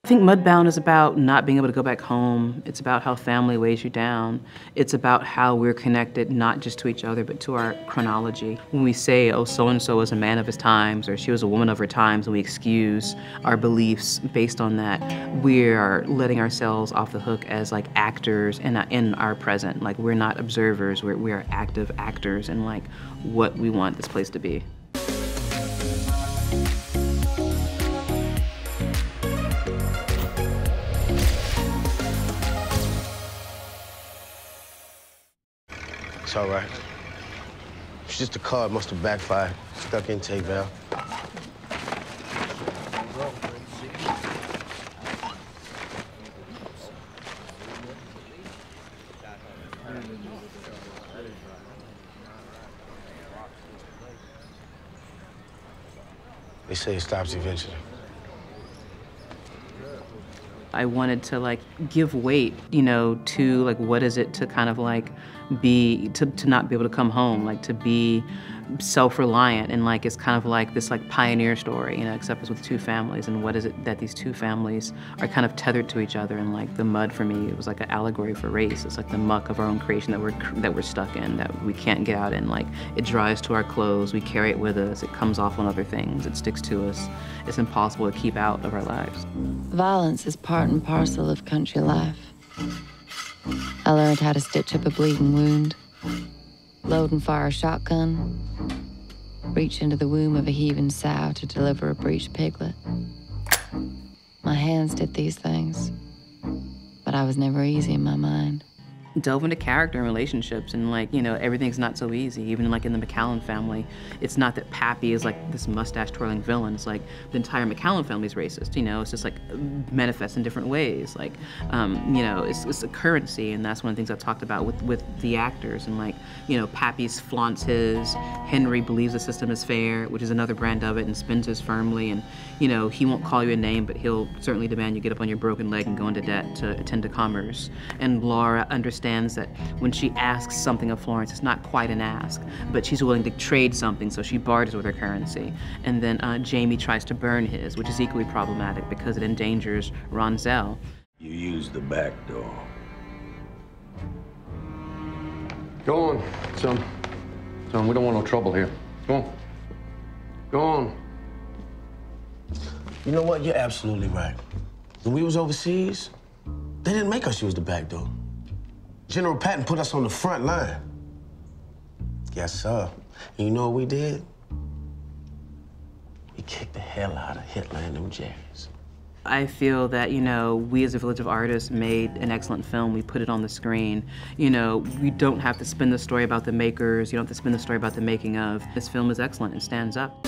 I think Mudbound is about not being able to go back home. It's about how family weighs you down. It's about how we're connected not just to each other, but to our chronology. When we say, oh, so-and-so was a man of his times, or she was a woman of her times, and we excuse our beliefs based on that, we are letting ourselves off the hook as like actors in our present. Like, we're not observers, we are active actors in like what we want this place to be. It's all right. It's just a card must have backfired. Stuck intake valve. They say it stops eventually. I wanted to like give weight, you know, to like what is it to kind of like be, to not be able to come home, like to be self-reliant, and like it's kind of like this like pioneer story, you know, except it's with two families, and what is it that these two families are kind of tethered to each other. And like the mud for me, it was like an allegory for race. It's like the muck of our own creation that we're stuck in, that we can't get out in. Like it dries to our clothes, we carry it with us, it comes off on other things, it sticks to us. It's impossible to keep out of our lives. Violence is part and parcel of country life. I learned how to stitch up a bleeding wound, load and fire a shotgun, reach into the womb of a heaving sow to deliver a breeched piglet. My hands did these things, but I was never easy in my mind. Delve into character and relationships, and like, you know, everything's not so easy. Even like in the McCallum family, it's not that Pappy is like this mustache-twirling villain. It's like the entire McCallum family is racist, you know? It's just like manifests in different ways. Like, you know, it's a currency, and that's one of the things I've talked about with the actors. And like, you know, Pappy's flaunts his, Henry believes the system is fair, which is another brand of it, and spins his firmly. And, you know, he won't call you a name, but he'll certainly demand you get up on your broken leg and go into debt to attend to commerce. And Laura understands that when she asks something of Florence, it's not quite an ask, but she's willing to trade something, so she barters with her currency. And then Jamie tries to burn his, which is equally problematic because it endangers Ronzel. You use the back door. Go on, son. Son, we don't want no trouble here. Go on. Go on. You know what? You're absolutely right. When we was overseas, they didn't make us use the back door. General Patton put us on the front line. Yes, sir. And you know what we did? We kicked the hell out of Hitler and them Jerry's. I feel that, you know, we as a village of artists made an excellent film. We put it on the screen. You know, we don't have to spin the story about the makers. You don't have to spin the story about the making of. This film is excellent and stands up.